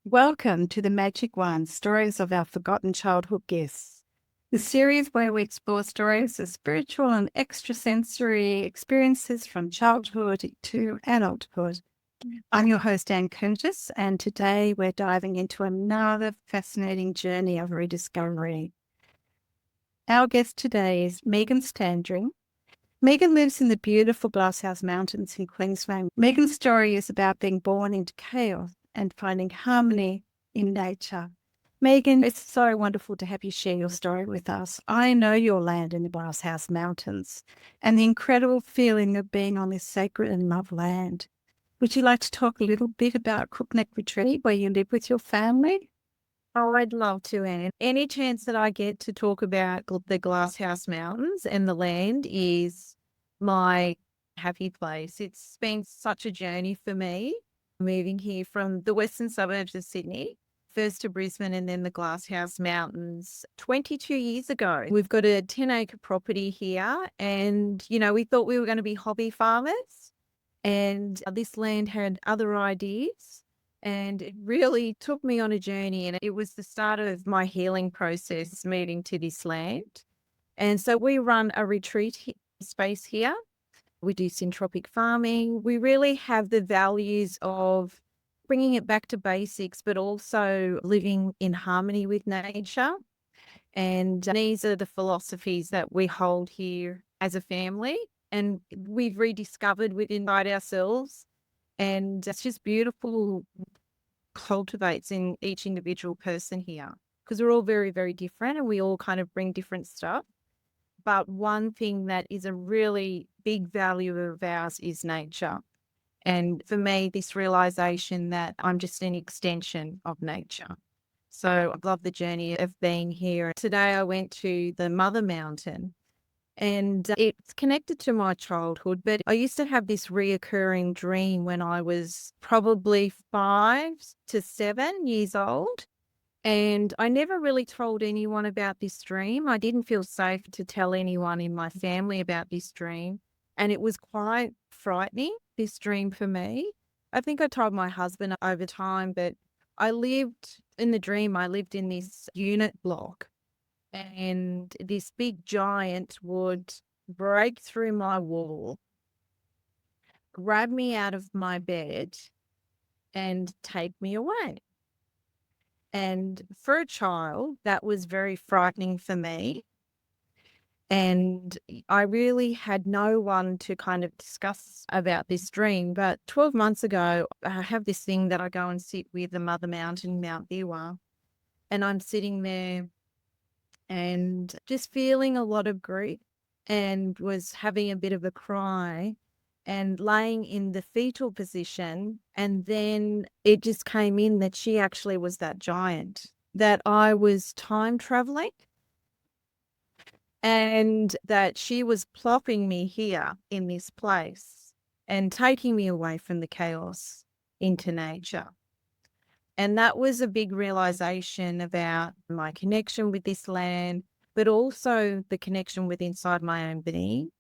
Welcome to the Magic One, Stories of Our Forgotten Childhood Gifts, the series where we explore stories of spiritual and extrasensory experiences from childhood to adulthood. I'm your host, Anne Curtis, and today we're diving into another fascinating journey of rediscovery. Our guest today is Megan Standring. Megan lives in the beautiful Glasshouse Mountains in Queensland. Megan's story is about being born into chaos and finding harmony in nature. Megan, it's so wonderful to have you share your story with us. I know your land in the Glasshouse Mountains and the incredible feeling of being on this sacred and loved land. Would you like to talk a little bit about Crookneck Retreat, where you live with your family? Oh, I'd love to, Anne. Any chance that I get to talk about the Glasshouse Mountains and the land is my happy place. It's been such a journey for me moving here from the western suburbs of Sydney, first to Brisbane and then the Glasshouse Mountains 22 years ago. We've got a 10-acre property here and, we thought we were going to be hobby farmers and this land had other ideas. And it really took me on a journey, and it was the start of my healing process moving to this land. And so we run a retreat space here. We do syntropic farming. We really have the values of bringing it back to basics, but also living in harmony with nature. And these are the philosophies that we hold here as a family, and we've rediscovered within ourselves. And it's just beautiful cultivates in each individual person here because we're all very, very different and we all kind of bring different stuff. But one thing that is a really big value of ours is nature. And for me, this realization that I'm just an extension of nature. So I love the journey of being here. Today I went to the Mother Mountain. And it's connected to my childhood, but I used to have this reoccurring dream when I was probably 5 to 7 years old. And I never really told anyone about this dream. I didn't feel safe to tell anyone in my family about this dream. And it was quite frightening, this dream for me. I think I told my husband over time, but I lived in the dream, I lived in this unit block. And this big giant would break through my wall, grab me out of my bed, and take me away. And for a child, that was very frightening for me. And I really had no one to kind of discuss about this dream. But 12 months ago, I have this thing that I go and sit with the Mother Mountain, Mount Biwa. And I'm sitting there and just feeling a lot of grief and was having a bit of a cry and laying in the fetal position. And then it just came in that she actually was that giant, that I was time traveling and that she was plopping me here in this place and taking me away from the chaos into nature. And that was a big realization about my connection with this land, but also the connection with inside my own being.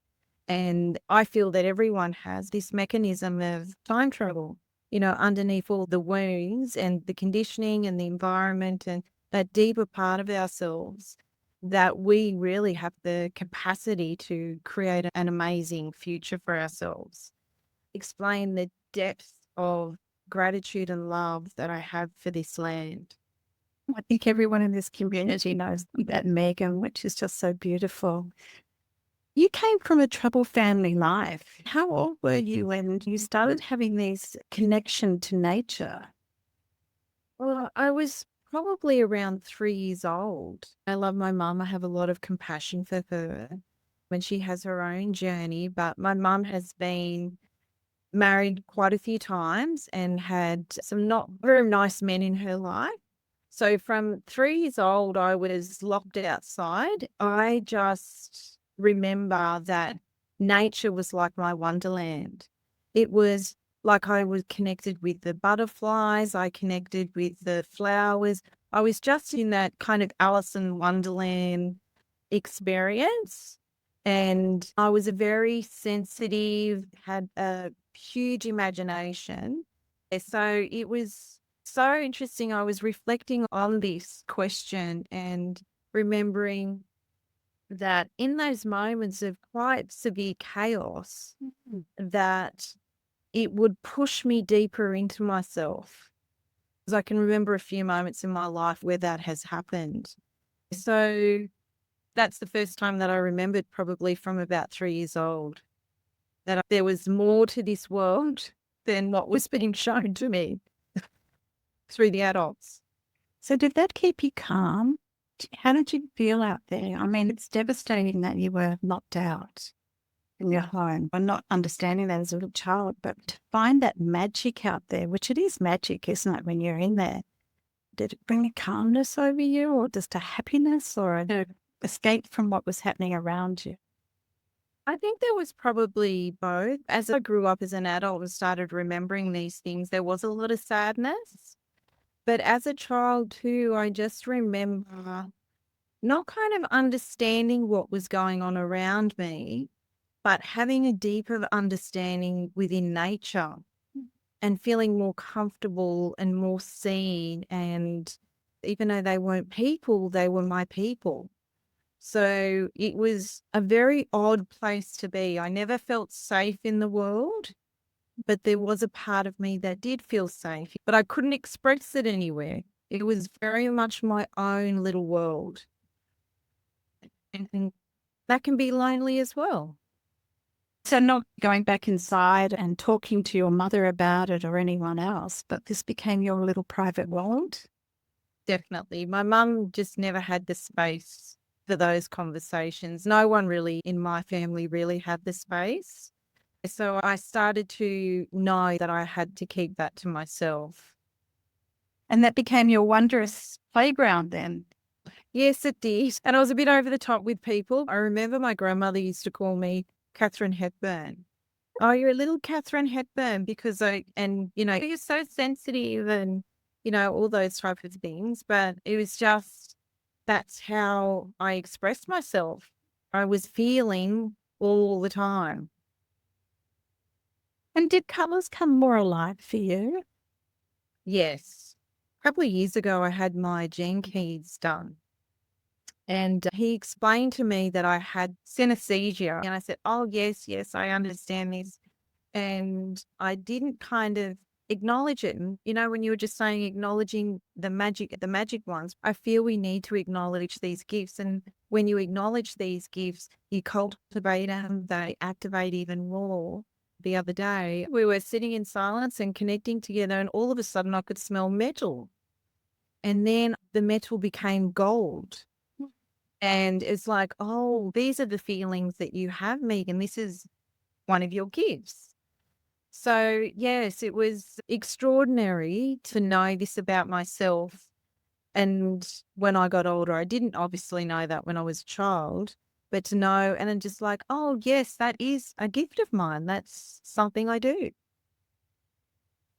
And I feel that everyone has this mechanism of time travel, underneath all the wounds and the conditioning and the environment and that deeper part of ourselves, that we really have the capacity to create an amazing future for ourselves. Explain the depth of gratitude and love that I have for this land. I think everyone in this community knows about Megan, which is just so beautiful. You came from a troubled family life. How old were you when you started having this connection to nature? Well, I was probably around 3 years old. I love my mum. I have a lot of compassion for her when she has her own journey. But my mum has been married quite a few times and had some not very nice men in her life. So from 3 years old, I was locked outside. I just remember that nature was like my wonderland. It was like I was connected with the butterflies. I connected with the flowers. I was just in that kind of Alice in Wonderland experience. And I was a very sensitive, had a huge imagination. So it was So interesting. I was reflecting on this question and remembering that in those moments of quite severe chaos, that it would push me deeper into myself. Because I can remember a few moments in my life where that has happened. So that's the first time that I remembered, probably from about 3 years old, that there was more to this world than what was being shown to me through the adults. So did that keep you calm? How did you feel out there? I mean, it's devastating that you were locked out in your home and not understanding that as a little child, but to find that magic out there, which it is magic, isn't it, when you're in there? Did it bring a calmness over you, or just a happiness, or an escape from what was happening around you? I think there was probably both. As I grew up as an adult and started remembering these things, there was a lot of sadness. But as a child too, I just remember not kind of understanding what was going on around me, but having a deeper understanding within nature and feeling more comfortable and more seen. And even though they weren't people, they were my people. So it was a very odd place to be. I never felt safe in the world, but there was a part of me that did feel safe, but I couldn't express it anywhere. It was very much my own little world. And that can be lonely as well. So not going back inside and talking to your mother about it or anyone else, but this became your little private world? Definitely. My mum just never had the space for those conversations. No one really in my family really had the space. So I started to know that I had to keep that to myself. And that became your wondrous playground then? Yes, it did. And I was a bit over the top with people. I remember my grandmother used to call me Catherine Hepburn. Oh, you're a little Catherine Hepburn because you're so sensitive and, all those type of things. But it was just, that's how I expressed myself. I was feeling all the time. And did colours come more alive for you? Yes. A couple of years ago, I had my gene keys done. And he explained to me that I had synesthesia. And I said, oh, yes, yes, I understand this. And I didn't kind of acknowledge it. And, when you were just saying acknowledging the magic ones, I feel we need to acknowledge these gifts. And when you acknowledge these gifts, you cultivate them, they activate even more. The other day, we were sitting in silence and connecting together, and all of a sudden I could smell metal. And then the metal became gold. And it's like, oh, these are the feelings that you have, Megan. This is one of your gifts. So, yes, it was extraordinary to know this about myself. And when I got older, I didn't obviously know that when I was a child, but to know and then just like, oh, yes, that is a gift of mine. That's something I do.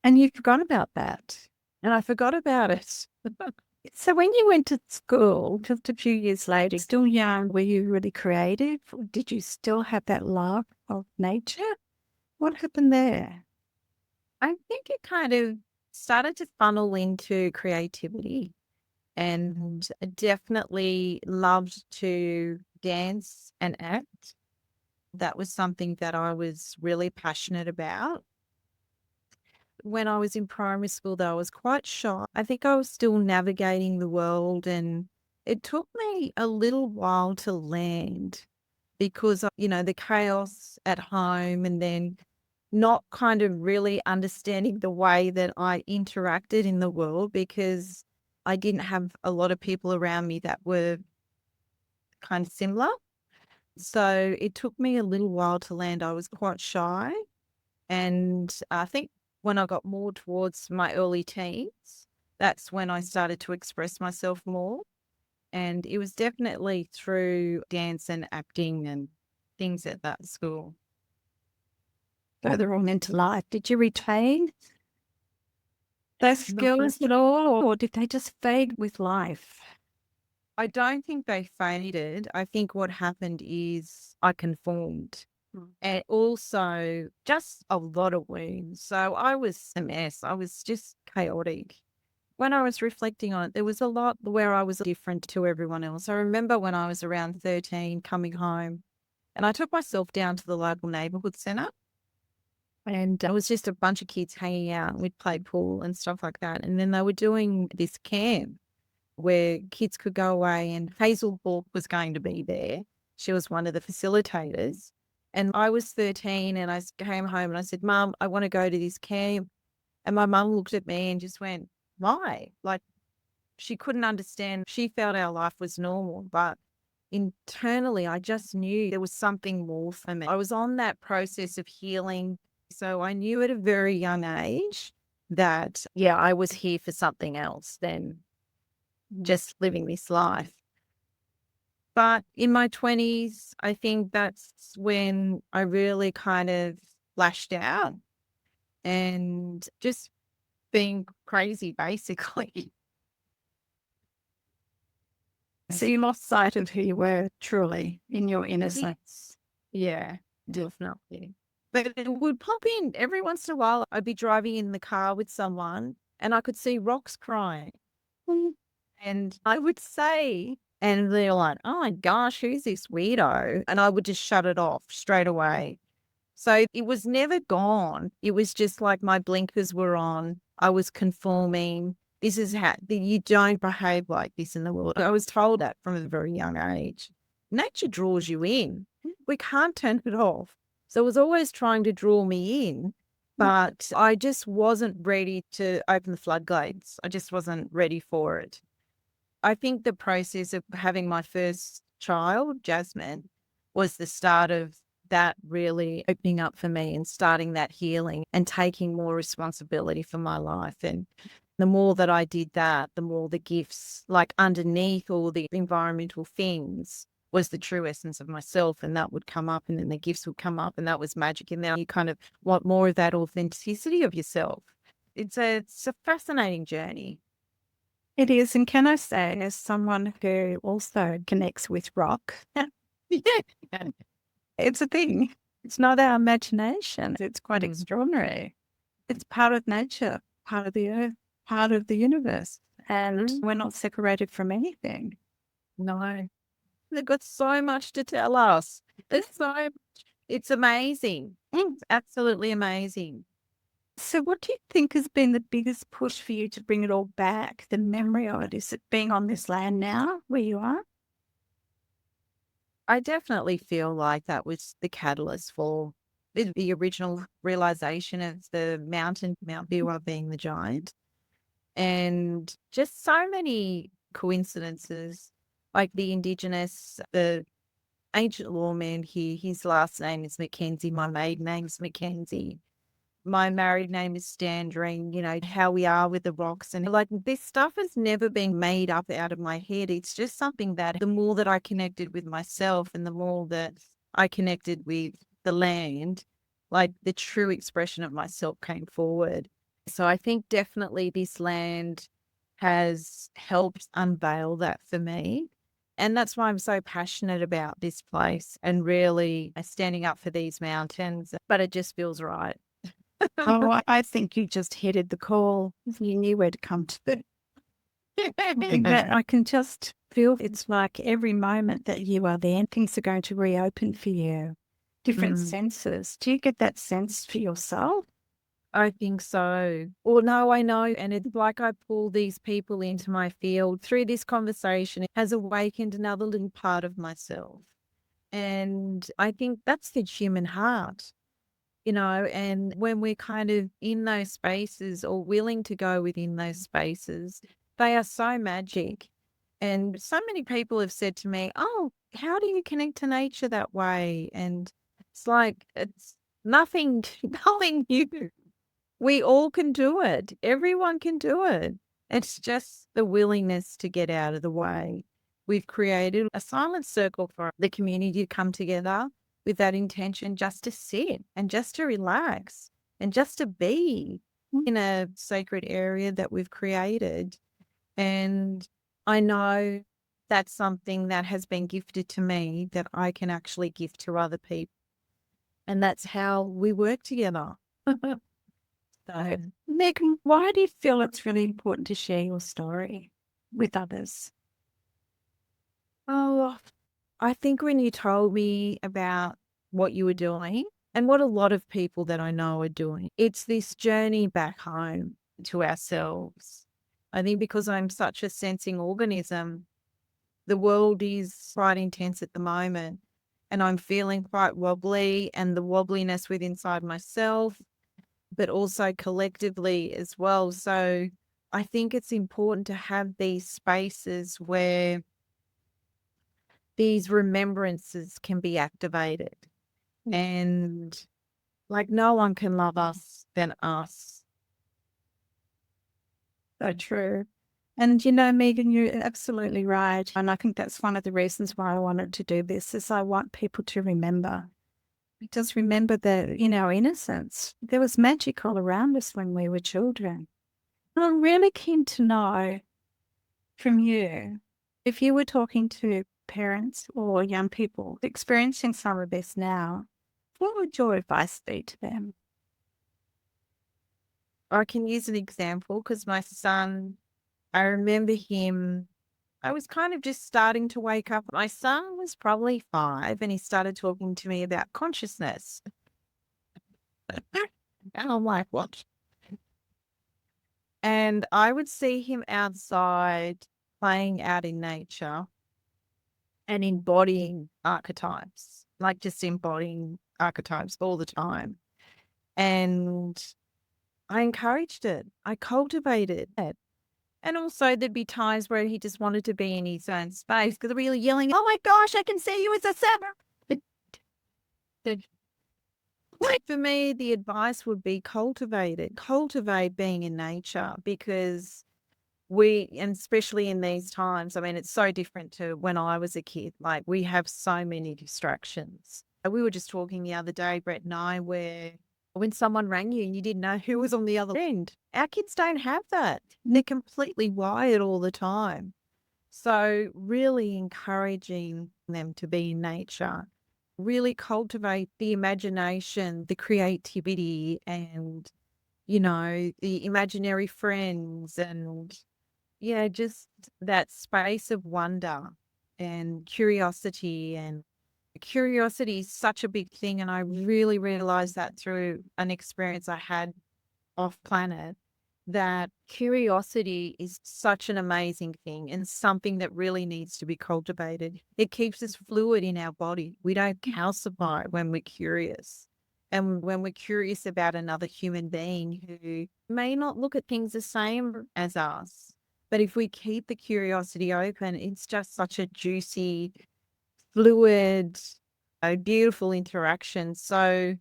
And you forgot about that. And I forgot about it. So when you went to school, just a few years later, still young, were you really creative? Or did you still have that love of nature? What happened there? I think it kind of started to funnel into creativity and I definitely loved to dance and act. That was something that I was really passionate about. When I was in primary school, though, I was quite shy. I think I was still navigating the world, and it took me a little while to land because, the chaos at home and then not kind of really understanding the way that I interacted in the world because I didn't have a lot of people around me that were kind of similar. So it took me a little while to land. I was quite shy. And I think when I got more towards my early teens, that's when I started to express myself more. And it was definitely through dance and acting and things at that school. Further on into life, did you retain those skills at all, or did they just fade with life? I don't think they faded. I think what happened is I conformed and also just a lot of wounds. So I was a mess. I was just chaotic. when I was reflecting on it, there was a lot where I was different to everyone else. I remember when I was around 13 coming home and I took myself down to the local neighborhood centre and it was just a bunch of kids hanging out. We'd play pool and stuff like that. And then they were doing this camp where kids could go away and Hazel Hawke was going to be there. She was one of the facilitators. And I was 13 and I came home and I said, Mum, I want to go to this camp. And my mum looked at me and just went, why? Like she couldn't understand. She felt our life was normal, but internally I just knew there was something more for me. I was on that process of healing. So I knew at a very young age that, yeah, I was here for something else than just living this life. But in my 20s, I think that's when I really kind of lashed out and just being crazy, basically. So you lost sight of who you were truly in your innocence. Yeah, definitely. But it would pop in every once in a while. I'd be driving in the car with someone and I could see rocks crying. And I would say, and they're like, oh my gosh, who's this weirdo? And I would just shut it off straight away. So it was never gone. It was just like my blinkers were on. I was conforming. This is how you don't behave like this in the world. I was told that from a very young age. Nature draws you in. We can't turn it off. So it was always trying to draw me in, but I just wasn't ready to open the floodgates. I just wasn't ready for it. I think the process of having my first child, Jasmine, was the start of that really opening up for me and starting that healing and taking more responsibility for my life. And the more that I did that, the more the gifts, like underneath all the environmental things, was the true essence of myself. And that would come up and then the gifts would come up and that was magic. And now you kind of want more of that authenticity of yourself. It's a fascinating journey. It is. And can I say, as someone who also connects with rock, Yeah. it's a thing. It's not our imagination. It's quite Mm. extraordinary. It's part of nature, part of the earth, part of the universe. And we're not separated from anything. No. They've got so much to tell us. There's so much. It's amazing. It's absolutely amazing. So what do you think has been the biggest push for you to bring it all back, the memory of it? Is it being on this land now where you are? I definitely feel like that was the catalyst for the original realization of the Mount Biwa being the giant. And just so many coincidences, like the Indigenous, the ancient lawman here, his last name is Mackenzie. My maiden name is Mackenzie. My married name is Standring, how we are with the rocks. And like this stuff has never been made up out of my head. It's just something that the more that I connected with myself and the more that I connected with the land, like the true expression of myself came forward. So I think definitely this land has helped unveil that for me. And that's why I'm so passionate about this place and really standing up for these mountains. But it just feels right. Oh, I think you just headed the call. You knew where to come to. That I can just feel it's like every moment that you are there, things are going to reopen for you. Different senses. Do you get that sense for yourself? I think so. Or no, I know. And it's like I pull these people into my field through this conversation. It has awakened another little part of myself. And I think that's the human heart. And when we're kind of in those spaces or willing to go within those spaces, they are so magic. And so many people have said to me, oh, how do you connect to nature that way? And it's like, it's nothing, nothing new. We all can do it. Everyone can do it. It's just the willingness to get out of the way. We've created a silent circle for the community to come together with that intention just to sit and just to relax and just to be in a sacred area that we've created. And I know that's something that has been gifted to me that I can actually give to other people. And that's how we work together. though. Megan, why do you feel it's really important to share your story with others? Oh, I think when you told me about what you were doing and what a lot of people that I know are doing, it's this journey back home to ourselves. I think because I'm such a sensing organism, the world is quite intense at the moment and I'm feeling quite wobbly, and the wobbliness within inside myself, but also collectively as well. So I think it's important to have these spaces where these remembrances can be activated, and like no one can love us than us. So true. And Megan, you're absolutely right. And I think that's one of the reasons why I wanted to do this is I want people to remember. Just remember that in our innocence, there was magic all around us when we were children. And I'm really keen to know from you, if you were talking to parents or young people experiencing some of this now, what would your advice be to them? I can use an example because my son, I remember him, I was kind of just starting to wake up. My son was probably 5 and he started talking to me about consciousness. And I'm like, what? And I would see him outside playing out in nature and embodying archetypes, like just embodying archetypes all the time. And I encouraged it. I cultivated it. And also there'd be times where he just wanted to be in his own space because really yelling, oh my gosh, I can see you as a seven. But like for me, the advice would be cultivate being in nature, because and especially in these times, I mean, it's so different to when I was a kid. Like we have so many distractions. We were just talking the other day, Brett and I, where when someone rang you and you didn't know who was on the other end, our kids don't have that. They're completely wired all the time. So really encouraging them to be in nature, really cultivate the imagination, the creativity, and, the imaginary friends, and yeah, just that space of wonder and curiosity. And curiosity is such a big thing. And I really realized that through an experience I had off planet, that curiosity is such an amazing thing and something that really needs to be cultivated. It keeps us fluid in our body. We don't calcify when we're curious. And when we're curious about another human being who may not look at things the same as us, but if we keep the curiosity open, it's just such a juicy, fluid, a beautiful interaction. So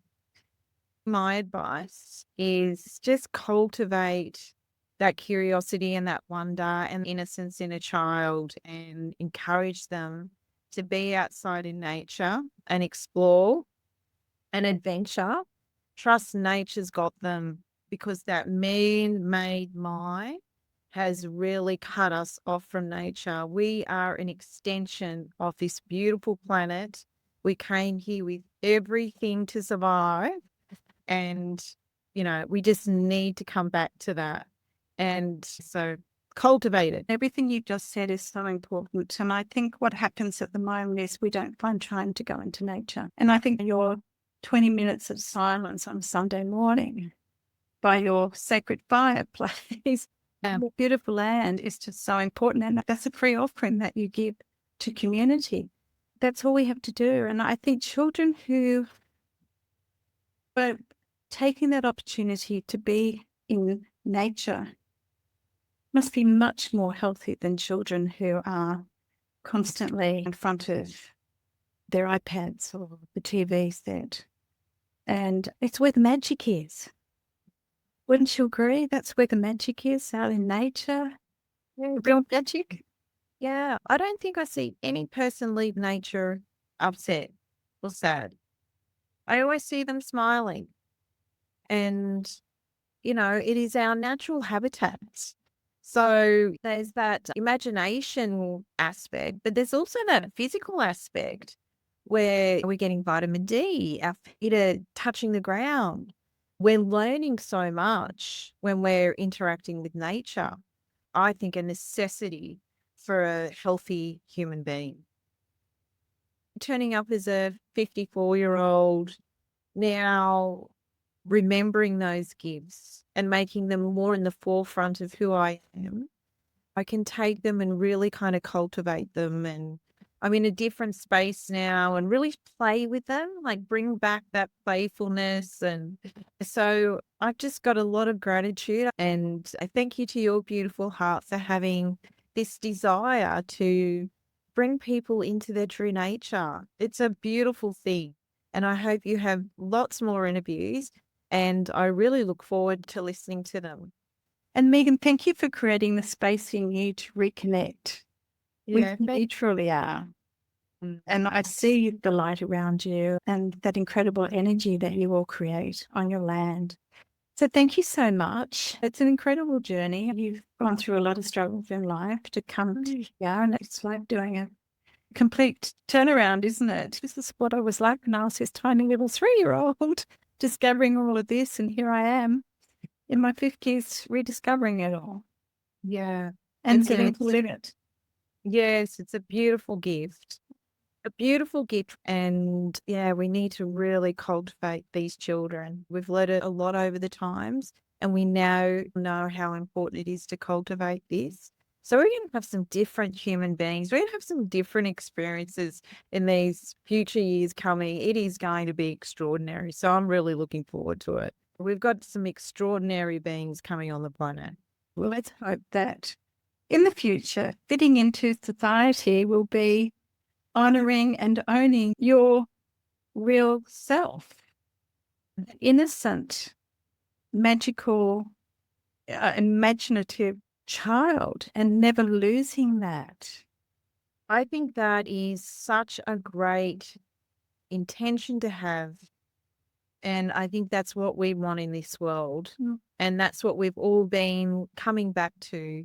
my advice is just cultivate that curiosity and that wonder and innocence in a child, and encourage them to be outside in nature and explore and adventure. Trust nature's got them, because that man-made mind has really cut us off from nature. We are an extension of this beautiful planet. We came here with everything to survive, and, we just need to come back to that. And so cultivate it. Everything you just said is so important. And I think what happens at the moment is we don't find time to go into nature. And I think your 20 minutes of silence on Sunday morning by your sacred fireplace, the beautiful land, is just so important. And that's a free offering that you give to community. That's all we have to do. And I think children who are taking that opportunity to be in nature must be much more healthy than children who are constantly in front of their iPads or the TV set. And it's where the magic is. Wouldn't you agree? That's where the magic is, out in nature. Yeah. Real magic. Yeah. I don't think I see any person leave nature upset or sad. I always see them smiling. And, it is our natural habitat. So there's that imagination aspect, but there's also that physical aspect where we're getting vitamin D, our feet are touching the ground. We're learning so much when we're interacting with nature. I think a necessity for a healthy human being. Turning up as a 54-year-old now, remembering those gifts and making them more in the forefront of who I am, I can take them and really kind of cultivate them. And I'm in a different space now and really play with them, like bring back that playfulness. And so I've just got a lot of gratitude. And I thank you to your beautiful heart for having this desire to bring people into their true nature. It's a beautiful thing. And I hope you have lots more interviews. And I really look forward to listening to them. And Megan, thank you for creating the space in you to reconnect with who you truly are. And I see the light around you and that incredible energy that you all create on your land. So thank you so much. It's an incredible journey. You've gone through a lot of struggles in life to come to here, and it's like doing a complete turnaround, isn't it? This is what I was like when I was this tiny little 3-year-old, discovering all of this, and here I am in my 50s rediscovering it all. Yeah. And getting to live it. Yes, it's a beautiful gift. A beautiful gift. And yeah, we need to really cultivate these children. We've let it a lot over the times, and we now know how important it is to cultivate this. So we're going to have some different human beings. We're going to have some different experiences in these future years coming. It is going to be extraordinary. So I'm really looking forward to it. We've got some extraordinary beings coming on the planet. Well, let's hope that in the future, fitting into society will be honoring and owning your real self, innocent, magical, imaginative child, and never losing that. I think that is such a great intention to have. And I think that's what we want in this world. And that's what we've all been coming back to.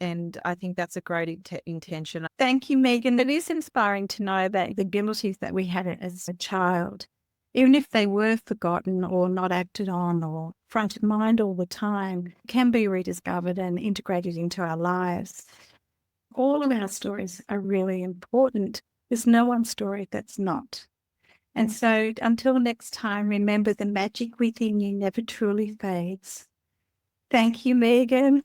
And I think that's a great intention. Thank you, Megan. It is inspiring to know that the abilities that we had as a child, even if they were forgotten or not acted on or front of mind all the time, can be rediscovered and integrated into our lives. All of our stories are really important. There's no one story that's not. And so until next time, remember the magic within you never truly fades. Thank you, Megan.